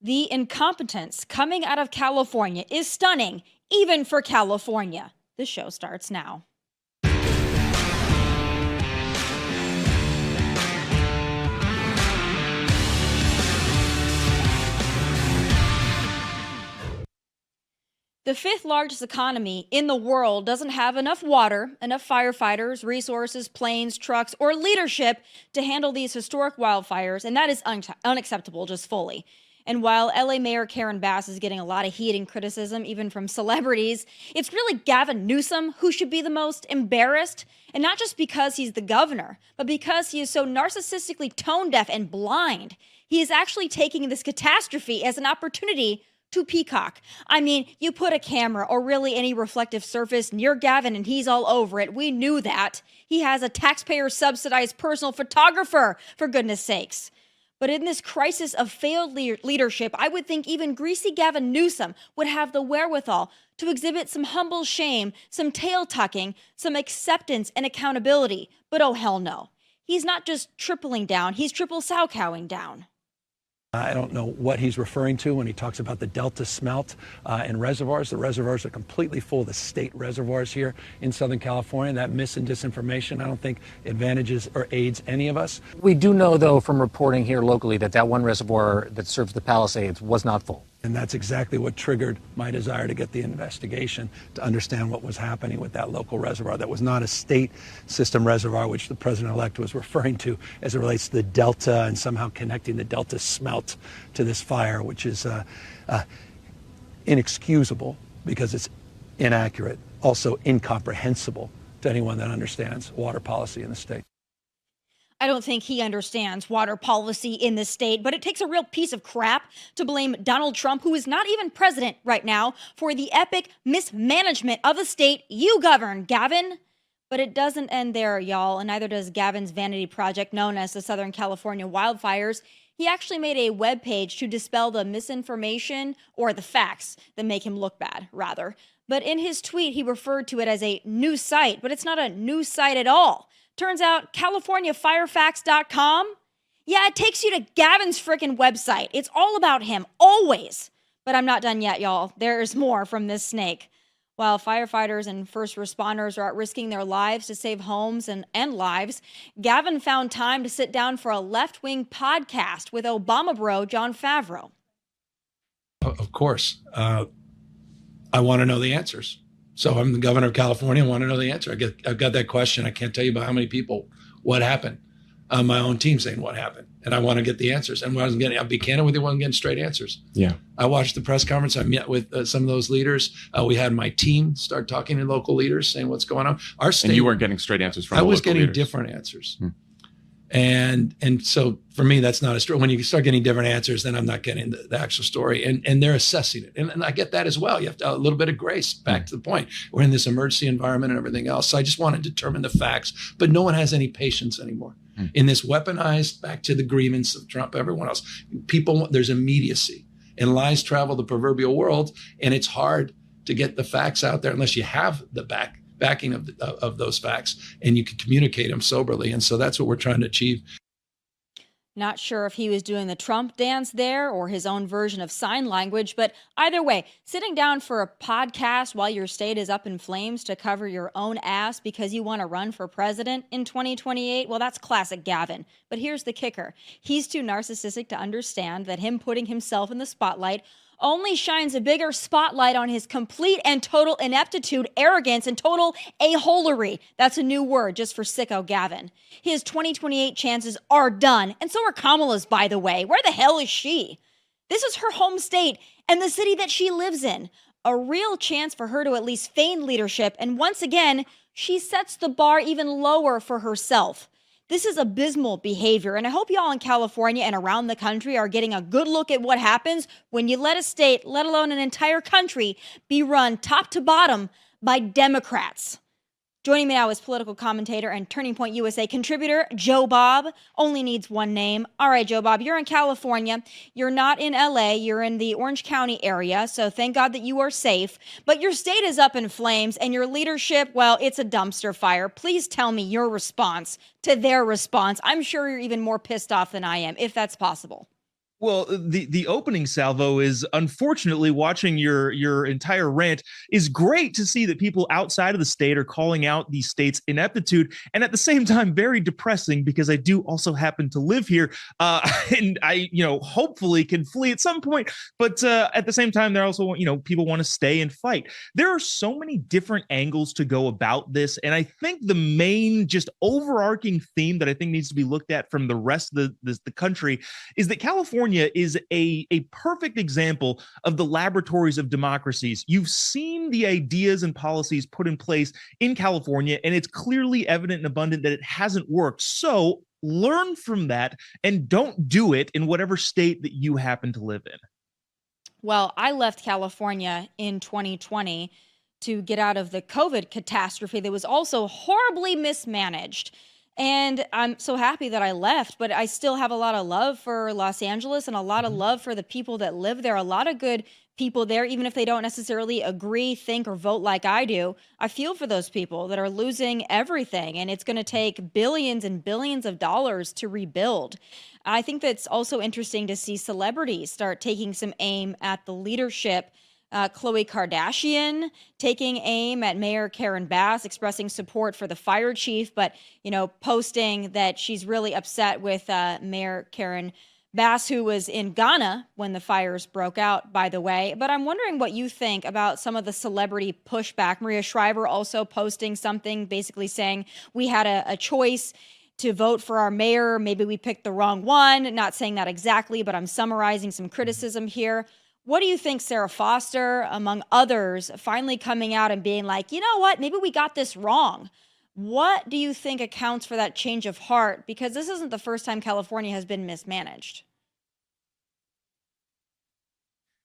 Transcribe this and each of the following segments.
The incompetence coming out of California is stunning, even for California. The show starts now. The fifth largest economy in the world doesn't have enough water, enough firefighters, resources, planes, trucks, or leadership to handle these historic wildfires, and that is unacceptable, just fully. And while LA Mayor Karen Bass is getting a lot of heat and criticism, even from celebrities, it's really Gavin Newsom who should be the most embarrassed. And not just because he's the governor, but because he is so narcissistically tone deaf and blind. He is actually taking this catastrophe as an opportunity to peacock. I mean, you put a camera or really any reflective surface near Gavin and he's all over it. We knew that. He has a taxpayer-subsidized personal photographer, for goodness sakes. But in this crisis of failed leadership, I would think even greasy Gavin Newsom would have the wherewithal to exhibit some humble shame, some tail-tucking, some acceptance and accountability. But oh hell no. He's not just tripling down, he's triple sow-cowing down. I don't know what he's referring to when he talks about the Delta smelt in reservoirs. The reservoirs are completely full, the state reservoirs here in Southern California. That mis and disinformation, I don't think advantages or aids any of us. We do know, though, from reporting here locally that one reservoir that serves the Palisades was not full. And that's exactly what triggered my desire to get the investigation, to understand what was happening with that local reservoir. That was not a state system reservoir, which the president-elect was referring to as it relates to the Delta and somehow connecting the Delta smelt to this fire, which is inexcusable because it's inaccurate, also incomprehensible to anyone that understands water policy in the state. I don't think he understands water policy in this state, but it takes a real piece of crap to blame Donald Trump, who is not even president right now, for the epic mismanagement of the state you govern, Gavin. But it doesn't end there, y'all, and neither does Gavin's vanity project known as the Southern California Wildfires. He actually made a webpage to dispel the misinformation, or the facts that make him look bad, rather. But in his tweet, he referred to it as a news site, but it's not a news site at all. Turns out CaliforniaFireFacts.com, yeah, it takes you to Gavin's frickin' website. It's all about him, always. But I'm not done yet, y'all. There's more from this snake. While firefighters and first responders are out risking their lives to save homes and lives, Gavin found time to sit down for a left-wing podcast with Obama bro Jon Favreau. Of course. I want to know the answers. So I'm the governor of California. I want to know the answer. I've got that question. I can't tell you about how many people, what happened. My own team saying what happened. And I want to get the answers. And I'll be candid with you, I wasn't getting straight answers. Yeah. I watched the press conference. I met with some of those leaders. We had my team start talking to local leaders, saying what's going on. Our state, and you weren't getting straight answers from I was local getting leaders. different answers. And so for me, that's not a story. When you start getting different answers, then I'm not getting the actual story. And they're assessing it. And I get that as well. You have to, a little bit of grace, back to the point. We're in this emergency environment and everything else. So I just want to determine the facts. But no one has any patience anymore. In this weaponized, back to the grievance of Trump, everyone else. People, there's immediacy. And lies travel the proverbial world. And it's hard to get the facts out there unless you have the backing of those facts and you can communicate them soberly. And so that's what we're trying to achieve. Not sure if he was doing the Trump dance there or his own version of sign language, but either way, sitting down for a podcast while your state is up in flames to cover your own ass because you want to run for president in 2028, well, that's classic Gavin. But here's the kicker. He's too narcissistic to understand that him putting himself in the spotlight only shines a bigger spotlight on his complete and total ineptitude, arrogance, and total a-holery. That's a new word just for sicko Gavin. His 2028 chances are done, and so are Kamala's, by the way. Where the hell is she? This is her home state and the city that she lives in. A real chance for her to at least feign leadership, and once again, she sets the bar even lower for herself. This is abysmal behavior, and I hope y'all in California and around the country are getting a good look at what happens when you let a state, let alone an entire country, be run top to bottom by Democrats. Joining me now is political commentator and Turning Point USA contributor Jobob. Only needs one name. All right, Jobob, you're in California. You're not in LA. You're in the Orange County area, so thank God that you are safe. But your state is up in flames, and your leadership, well, it's a dumpster fire. Please tell me your response to their response. I'm sure you're even more pissed off than I am, if that's possible. Well, the opening salvo is, unfortunately, watching your entire rant is great to see that people outside of the state are calling out the state's ineptitude, and at the same time very depressing because I do also happen to live here, and I hopefully can flee at some point, but at the same time they're also people want to stay and fight. There are so many different angles to go about this, and I think the main just overarching theme that I think needs to be looked at from the rest of the country is that California is a perfect example of the laboratories of democracies. You've seen the ideas and policies put in place in California, and it's clearly evident and abundant that it hasn't worked. So learn from that and don't do it in whatever state that you happen to live in. Well, I left California in 2020 to get out of the COVID catastrophe that was also horribly mismanaged. And I'm so happy that I left, but I still have a lot of love for Los Angeles and a lot of love for the people that live there. A lot of good people there, even if they don't necessarily agree, think, or vote like I do. I feel for those people that are losing everything, and it's going to take billions and billions of dollars to rebuild. I think that's also interesting to see celebrities start taking some aim at the leadership. Khloe Kardashian taking aim at Mayor Karen Bass, expressing support for the fire chief, but posting that she's really upset with Mayor Karen Bass, who was in Ghana when the fires broke out, by the way. But I'm wondering what you think about some of the celebrity pushback. Maria Shriver also posting something basically saying we had a choice to vote for our mayor. Maybe we picked the wrong one. Not saying that exactly, but I'm summarizing some criticism here. What do you think, Sarah Foster, among others, finally coming out and being like, you know what, maybe we got this wrong? What do you think accounts for that change of heart? Because this isn't the first time California has been mismanaged.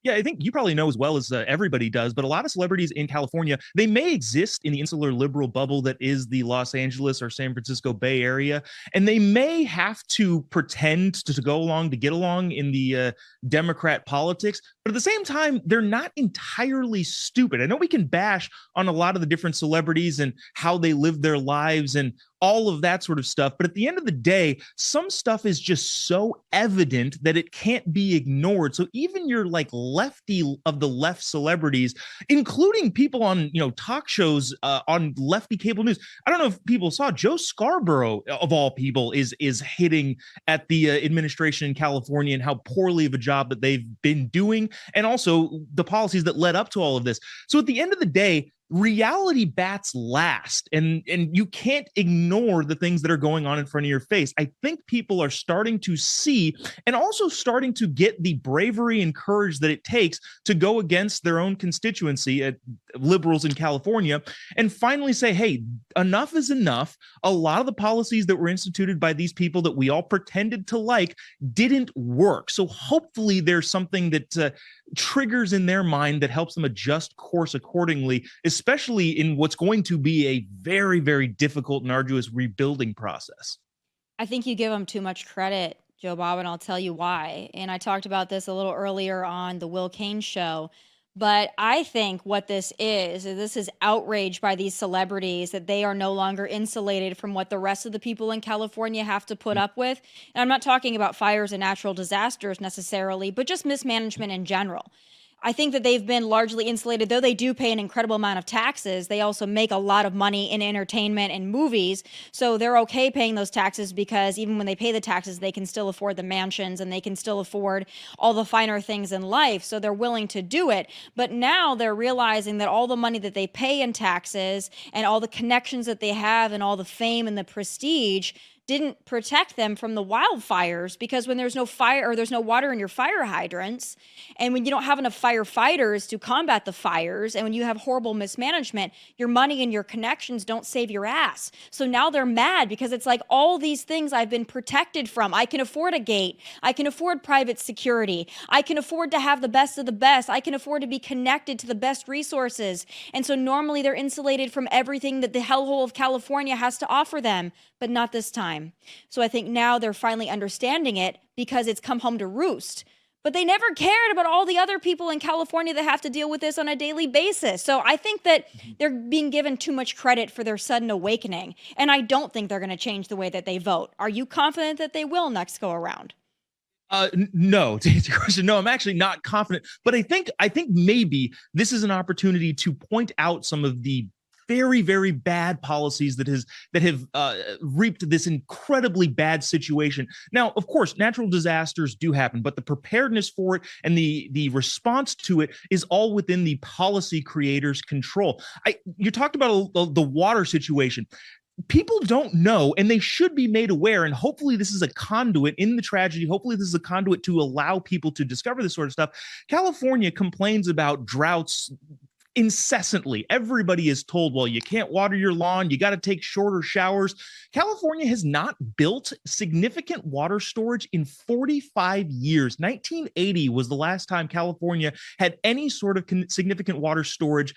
Yeah, I think you probably know as well as everybody does, but a lot of celebrities in California, they may exist in the insular liberal bubble that is the Los Angeles or San Francisco Bay Area, and they may have to pretend to go along to get along in the Democrat politics, but at the same time, they're not entirely stupid. I know we can bash on a lot of the different celebrities and how they live their lives and all of that sort of stuff. But at the end of the day, some stuff is just so evident that it can't be ignored. So even your like lefty of the left celebrities, including people on, talk shows on lefty cable news. I don't know if people saw Joe Scarborough of all people is hitting at the administration in California and how poorly of a job that they've been doing, and also the policies that led up to all of this. So at the end of the day, reality bats last, and you can't ignore the things that are going on in front of your face. I think people are starting to see and also starting to get the bravery and courage that it takes to go against their own constituency, liberals in California, and finally say, hey, enough is enough. A lot of the policies that were instituted by these people that we all pretended to like didn't work. So hopefully there's something that triggers in their mind that helps them adjust course accordingly, especially in what's going to be a very, very difficult and arduous rebuilding process. I think you give them too much credit, Jobob, and I'll tell you why. And I talked about this a little earlier on the Will Cain show. But I think what this is outrage by these celebrities that they are no longer insulated from what the rest of the people in California have to put up with. And I'm not talking about fires and natural disasters necessarily, but just mismanagement in general. I think that they've been largely insulated, though they do pay an incredible amount of taxes. They also make a lot of money in entertainment and movies. So they're okay paying those taxes because even when they pay the taxes, they can still afford the mansions and they can still afford all the finer things in life. So they're willing to do it. But now they're realizing that all the money that they pay in taxes and all the connections that they have and all the fame and the prestige didn't protect them from the wildfires, because when there's no fire or there's no water in your fire hydrants, and when you don't have enough firefighters to combat the fires, and when you have horrible mismanagement, your money and your connections don't save your ass. So now they're mad because it's like all these things I've been protected from. I can afford a gate. I can afford private security. I can afford to have the best of the best. I can afford to be connected to the best resources. And so normally they're insulated from everything that the hellhole of California has to offer them, but not this time. So I think now they're finally understanding it because it's come home to roost. But they never cared about all the other people in California that have to deal with this on a daily basis. So I think that they're being given too much credit for their sudden awakening. And I don't think they're going to change the way that they vote. Are you confident that they will next go around? No, to answer your question, no, I'm actually not confident. But I think maybe this is an opportunity to point out some of the very, very bad policies that have reaped this incredibly bad situation. Now, of course, natural disasters do happen, but the preparedness for it and the response to it is all within the policy creators' control. You talked about the water situation. People don't know, and they should be made aware. And hopefully this is a conduit in the tragedy. Hopefully this is a conduit to allow people to discover this sort of stuff. California complains about droughts incessantly. Everybody is told, well, you can't water your lawn, you got to take shorter showers. California has not built significant water storage in 45 years. 1980 was the last time California had any sort of significant water storage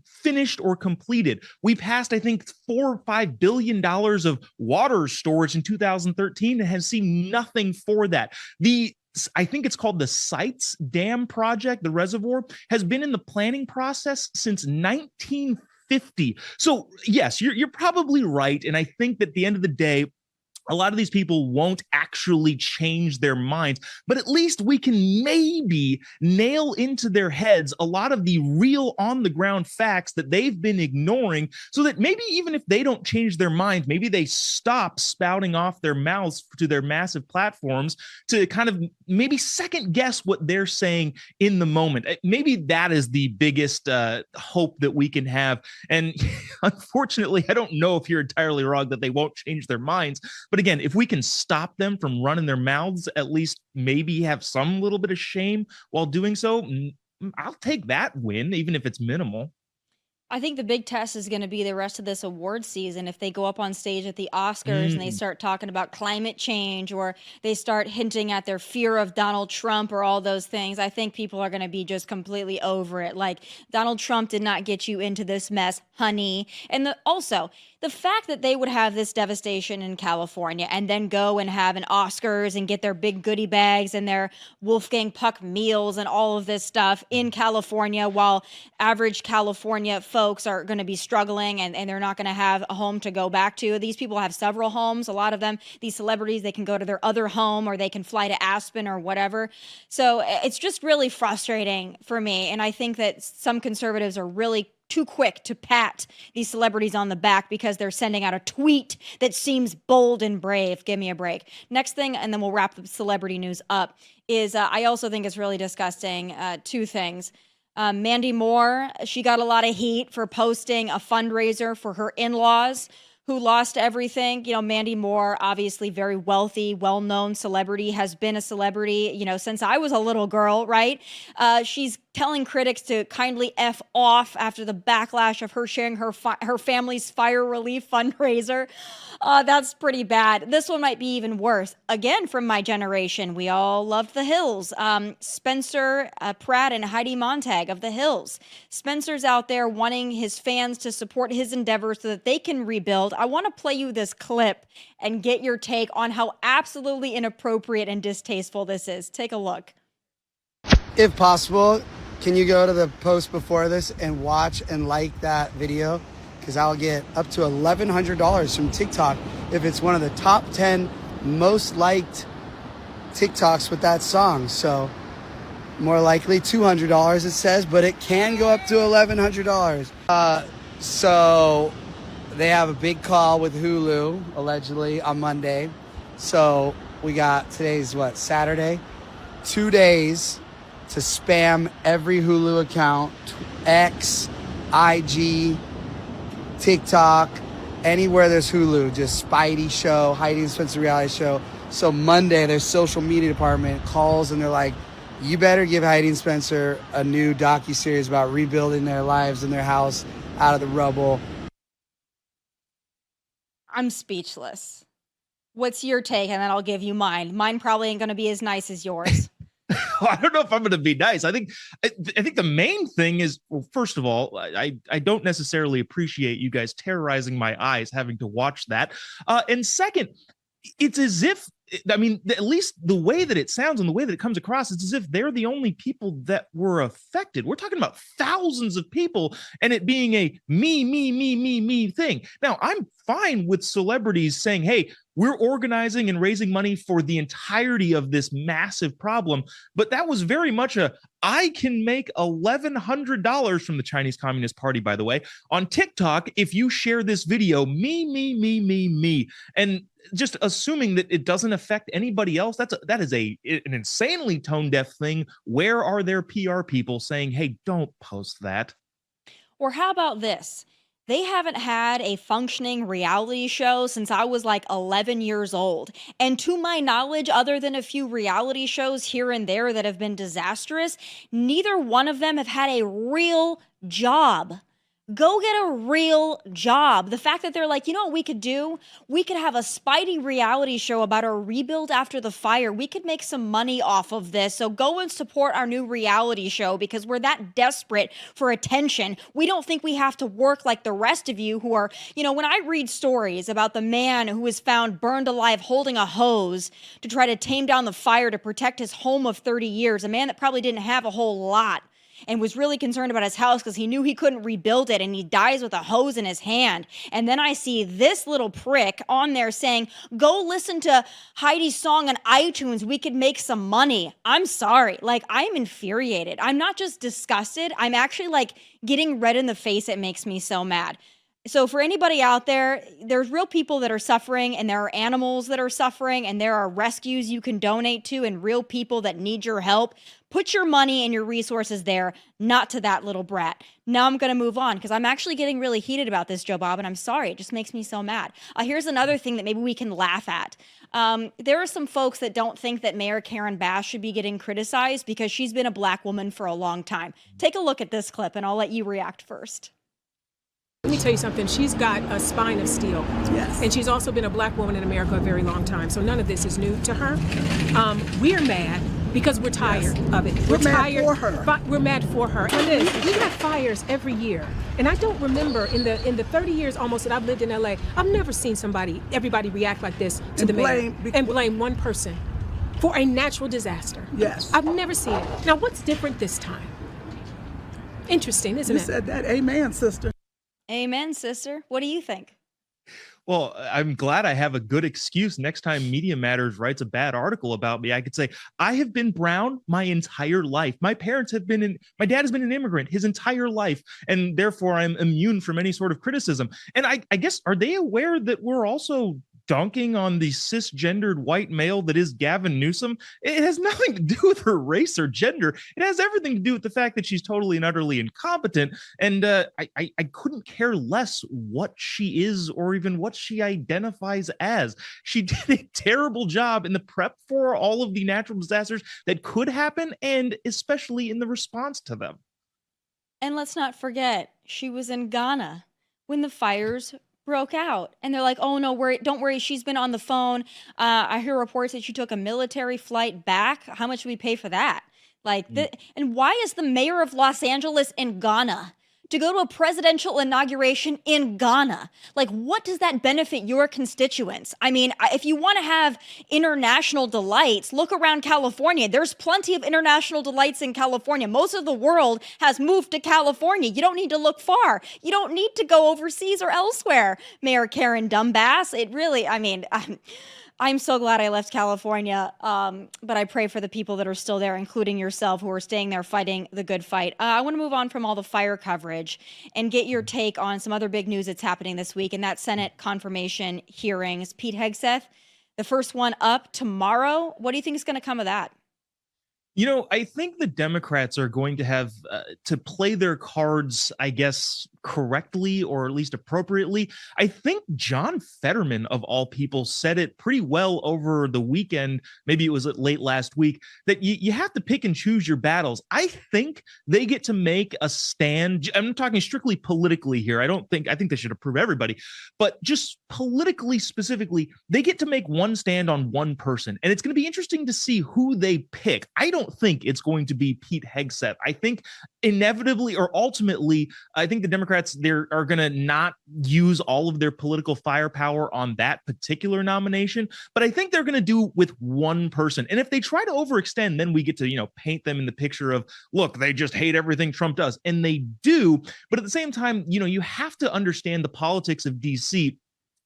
finished or completed. We passed, I think, $4 or $5 billion of water storage in 2013 and has seen nothing for that. I think it's called the Sites Dam project. The reservoir has been in the planning process since 1950. So yes, you're probably right. And I think that at the end of the day, a lot of these people won't actually change their minds, but at least we can maybe nail into their heads a lot of the real on the ground facts that they've been ignoring, so that maybe even if they don't change their minds, maybe they stop spouting off their mouths to their massive platforms to kind of maybe second guess what they're saying in the moment. Maybe that is the biggest hope that we can have. And unfortunately, I don't know if you're entirely wrong that they won't change their minds, but again, if we can stop them from running their mouths, at least maybe have some little bit of shame while doing so, I'll take that win, even if it's minimal. I think the big test is going to be the rest of this award season. If they go up on stage at the Oscars and they start talking about climate change, or they start hinting at their fear of Donald Trump or all those things, I think people are going to be just completely over it. Like, Donald Trump did not get you into this mess, honey. And also, the fact that they would have this devastation in California and then go and have an Oscars and get their big goodie bags and their Wolfgang Puck meals and all of this stuff in California, while average California folks are going to be struggling and they're not going to have a home to go back to. These people have several homes. A lot of them, these celebrities, they can go to their other home or they can fly to Aspen or whatever. So it's just really frustrating for me. And I think that some conservatives are really too quick to pat these celebrities on the back because they're sending out a tweet that seems bold and brave. Give me a break. Next thing, and then we'll wrap the celebrity news up, is I also think it's really disgusting. Two things. Mandy Moore, she got a lot of heat for posting a fundraiser for her in-laws who lost everything. You know, Mandy Moore, obviously very wealthy, well-known celebrity, has been a celebrity, you know, since I was a little girl, right? She's telling critics to kindly F off after the backlash of her sharing her family's fire relief fundraiser. That's pretty bad. This one might be even worse. Again, from my generation, we all loved The Hills. Spencer Pratt and Heidi Montag of The Hills. Spencer's out there wanting his fans to support his endeavors so that they can rebuild. I want to play you this clip and get your take on how absolutely inappropriate and distasteful this is. Take a look. If possible, can you go to the post before this and watch and like that video? Because I'll get up to $1,100 from TikTok if it's one of the top 10 most liked TikToks with that song. So more likely $200 it says, but it can go up to $1,100. So they have a big call with Hulu, allegedly, on Monday. So we got, today's what, Saturday? 2 days to spam every Hulu account, X, IG, TikTok, anywhere there's Hulu, just Spidey show, Heidi and Spencer reality show. So Monday, their social media department calls and they're like, you better give Heidi and Spencer a new docuseries about rebuilding their lives and their house out of the rubble. I'm speechless. What's your take? And then I'll give you mine. Mine probably ain't going to be as nice as yours. I don't know if I'm going to be nice. I think the main thing is, well, first of all, I don't necessarily appreciate you guys terrorizing my eyes having to watch that. And second, it's as if, I mean, at least the way that it sounds and the way that it comes across, it's as if they're the only people that were affected. We're talking about thousands of people and it being a me thing. Now, I'm fine with celebrities saying, hey, we're organizing and raising money for the entirety of this massive problem. But that was very much I can make $1,100 from the Chinese Communist Party, by the way, on TikTok if you share this video, me. And just assuming that it doesn't affect anybody else, that is an insanely tone deaf thing. Where are their PR people saying, hey, don't post that? Or how about this? They haven't had a functioning reality show since I was like 11 years old. And to my knowledge, other than a few reality shows here and there that have been disastrous, neither one of them have had a real job. Go get a real job. The fact that they're like, you know what we could do? We could have a Spidey reality show about a rebuild after the fire. We could make some money off of this. So go and support our new reality show because we're that desperate for attention. We don't think we have to work like the rest of you who are, when I read stories about the man who was found burned alive holding a hose to try to tame down the fire to protect his home of 30 years, a man that probably didn't have a whole lot, and was really concerned about his house because he knew he couldn't rebuild it, and he dies with a hose in his hand. And then I see this little prick on there saying, go listen to Heidi's song on iTunes. We could make some money. I'm sorry. I'm infuriated. I'm not just disgusted. I'm actually getting red in the face. It makes me so mad. So for anybody out there, there's real people that are suffering, and there are animals that are suffering, and there are rescues you can donate to, and real people that need your help. Put your money and your resources there, not to that little brat. Now I'm going to move on because I'm actually getting really heated about this, Jobob, and I'm sorry. It just makes me so mad. Here's another thing that maybe we can laugh at. There are some folks that don't think that Mayor Karen Bass should be getting criticized because she's been a black woman for a long time. Take a look at this clip, and I'll let you react first. Let me tell you something. She's got a spine of steel. Yes. And she's also been a black woman in America a very long time. So none of this is new to her. We're mad because we're tired of it. We're mad tired for her. We're mad for her. And this, we have fires every year. And I don't remember in the 30 years almost that I've lived in LA, I've never seen everybody react like this to the mayor and blame one person for a natural disaster. Yes. I've never seen it. Now, what's different this time? Interesting, isn't it? You said that. Amen, sister. Amen, sister. What do you think? Well, I'm glad I have a good excuse. Next time Media Matters writes a bad article about me, I could say, I have been brown my entire life. My dad has been an immigrant his entire life, and therefore I'm immune from any sort of criticism. And I guess, are they aware that we're also dunking on the cisgendered white male that is Gavin Newsom? It has nothing to do with her race or gender. It has everything to do with the fact that she's totally and utterly incompetent. And I couldn't care less what she is or even what she identifies as. She did a terrible job in the prep for all of the natural disasters that could happen, and especially in the response to them. And let's not forget, she was in Ghana when the fires broke out, and they're like, oh no, don't worry, she's been on the phone. I hear reports that she took a military flight back. How much do we pay for that? And why is the mayor of Los Angeles in Ghana to go to a presidential inauguration in Ghana? What does that benefit your constituents? I mean, if you want to have international delights, look around California. There's plenty of international delights in California. Most of the world has moved to California. You don't need to look far. You don't need to go overseas or elsewhere, Mayor Karen Dumbass. I'm so glad I left California, but I pray for the people that are still there, including yourself, who are staying there fighting the good fight. I want to move on from all the fire coverage and get your take on some other big news that's happening this week, and that's Senate confirmation hearings. Pete Hegseth, the first one up tomorrow. What do you think is going to come of that? I think the Democrats are going to have to play their cards, I guess, correctly, or at least appropriately. I think John Fetterman, of all people, said it pretty well over the weekend. Maybe it was late last week, that you have to pick and choose your battles. I think they get to make a stand. I'm talking strictly politically here. I think they should approve everybody, but just politically specifically, they get to make one stand on one person. And it's going to be interesting to see who they pick. I don't think it's going to be Pete Hegseth. I think inevitably, or ultimately, I think the Democrats, they are going to not use all of their political firepower on that particular nomination, but I think they're going to do with one person. And if they try to overextend, then we get to, paint them in the picture of, look, they just hate everything Trump does. And they do. But at the same time, you have to understand the politics of DC.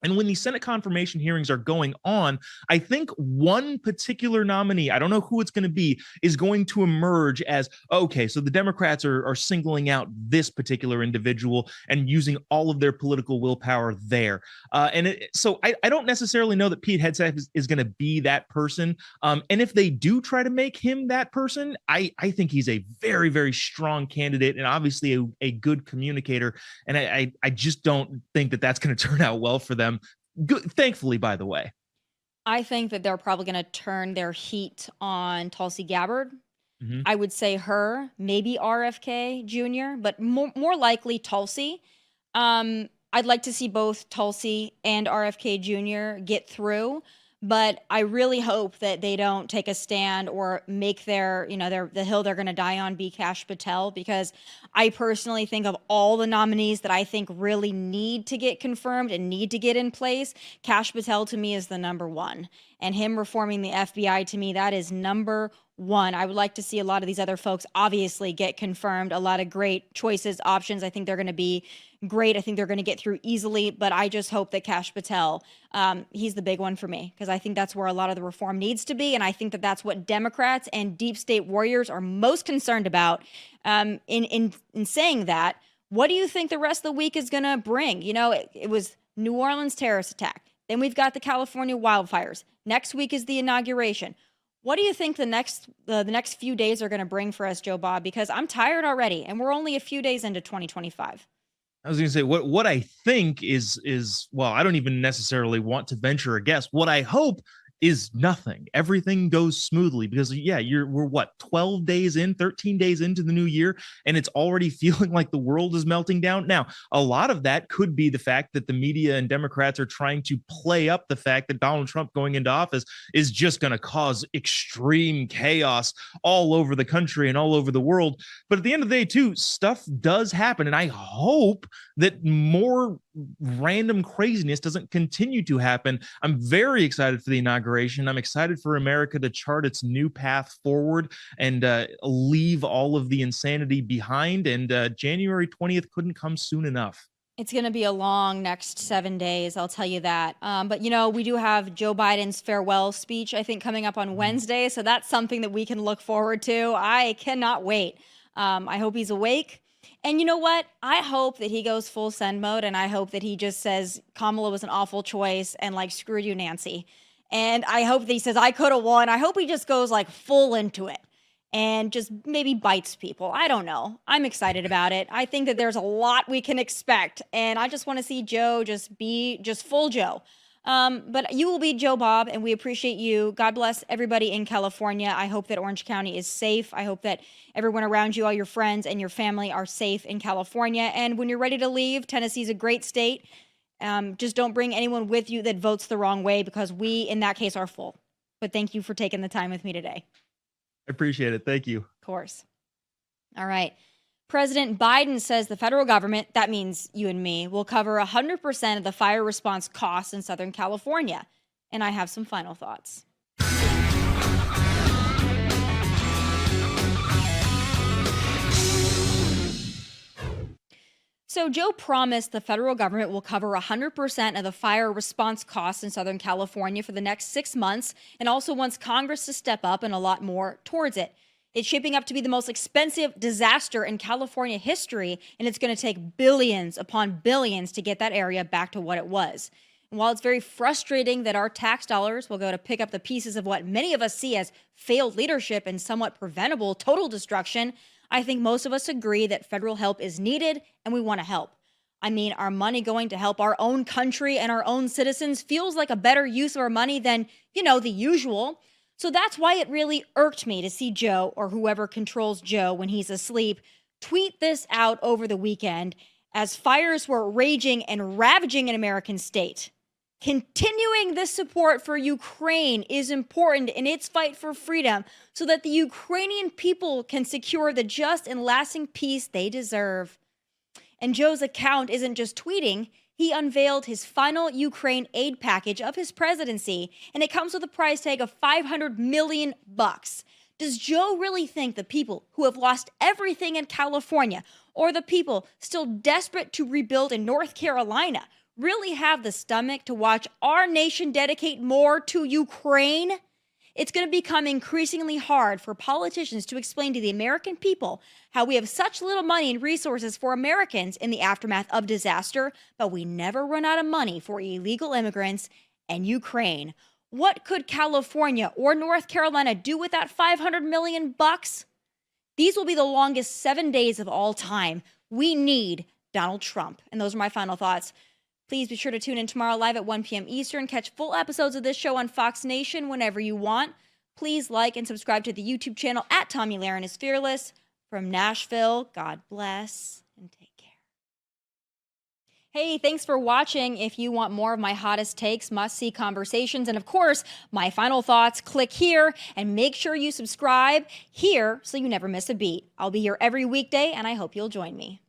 And when these Senate confirmation hearings are going on, I think one particular nominee, I don't know who it's going to be, is going to emerge as, okay, so the Democrats are singling out this particular individual and using all of their political willpower there. So I don't necessarily know that Pete Hegseth is going to be that person. And if they do try to make him that person, I think he's a very, very strong candidate and obviously a good communicator. And I just don't think that that's going to turn out well for them. Good, thankfully, by the way. I think that they're probably going to turn their heat on Tulsi Gabbard. I would say her, maybe RFK Jr., but more likely Tulsi. I'd like to see both Tulsi and RFK Jr. get through, but I really hope that they don't take a stand or make the hill they're going to die on be Kash Patel, because I personally think of all the nominees that I think really need to get confirmed and need to get in place, Kash Patel to me is the number one. And him reforming the FBI, to me, that is number one. I would like to see a lot of these other folks obviously get confirmed, a lot of great choices, options. I think they're going to be great. I think they're going to get through easily, but I just hope that Kash Patel, he's the big one for me, because I think that's where a lot of the reform needs to be. And I think that that's what Democrats and deep state warriors are most concerned about. In saying that, what do you think the rest of the week is going to bring? You know, it was New Orleans terrorist attack. Then we've got the California wildfires. Next week is the inauguration. What do you think the next few days are going to bring for us, Jobob? Because I'm tired already, and we're only a few days into 2025. I was going to say what I think is well, I don't even necessarily want to venture a guess. What I hope is nothing. Everything goes smoothly because we're what, 12 days in, 13 days into the new year, and it's already feeling like the world is melting down. Now, a lot of that could be the fact that the media and Democrats are trying to play up the fact that Donald Trump going into office is just going to cause extreme chaos all over the country and all over the world. But at the end of the day, too, stuff does happen. And I hope that more random craziness doesn't continue to happen. I'm very excited for the inauguration. I'm excited for America to chart its new path forward and leave all of the insanity behind. And January 20th couldn't come soon enough. It's going to be a long next 7 days, I'll tell you that. But, we do have Joe Biden's farewell speech, I think, coming up on Wednesday. So that's something that we can look forward to. I cannot wait. I hope he's awake. And you know what? I hope that he goes full send mode, and I hope that he just says Kamala was an awful choice and screw you, Nancy. And I hope that he says I could have won. I hope he just goes full into it and just maybe bites people. I don't know. I'm excited about it. I think that there's a lot we can expect, and I just want to see Joe just be just full Joe. But you will be Jobob, and we appreciate you. God bless everybody in California. I hope that Orange County is safe. I hope that everyone around you, all your friends and your family, are safe in California. And when you're ready to leave, Tennessee's a great state. Just don't bring anyone with you that votes the wrong way, because we, in that case, are full. But thank you for taking the time with me today. I appreciate it. Thank you. Of course. All right. President Biden says the federal government, that means you and me, will cover 100% of the fire response costs in Southern California. And I have some final thoughts. So Joe promised the federal government will cover 100% of the fire response costs in Southern California for the next 6 months, and also wants Congress to step up and a lot more towards it. It's shaping up to be the most expensive disaster in California history, and it's going to take billions upon billions to get that area back to what it was. And while it's very frustrating that our tax dollars will go to pick up the pieces of what many of us see as failed leadership and somewhat preventable total destruction, I think most of us agree that federal help is needed and we want to help. I mean, our money going to help our own country and our own citizens feels like a better use of our money than, the usual. So that's why it really irked me to see Joe, or whoever controls Joe when he's asleep, tweet this out over the weekend as fires were raging and ravaging an American state. Continuing this support for Ukraine is important in its fight for freedom so that the Ukrainian people can secure the just and lasting peace they deserve. And Joe's account isn't just tweeting. He unveiled his final Ukraine aid package of his presidency, and it comes with a price tag of $500 million. Does Joe really think the people who have lost everything in California, or the people still desperate to rebuild in North Carolina, really have the stomach to watch our nation dedicate more to Ukraine? It's going to become increasingly hard for politicians to explain to the American people how we have such little money and resources for Americans in the aftermath of disaster, but we never run out of money for illegal immigrants and Ukraine. What could California or North Carolina do with that $500 million bucks? These will be the longest 7 days of all time. We need Donald Trump. And those are my final thoughts. Please be sure to tune in tomorrow live at 1 p.m. Eastern. Catch full episodes of this show on Fox Nation whenever you want. Please like and subscribe to the YouTube channel at Tomi Lahren is Fearless. From Nashville, God bless and take care. Hey, thanks for watching. If you want more of my hottest takes, must-see conversations, and of course, my final thoughts, click here and make sure you subscribe here so you never miss a beat. I'll be here every weekday, and I hope you'll join me.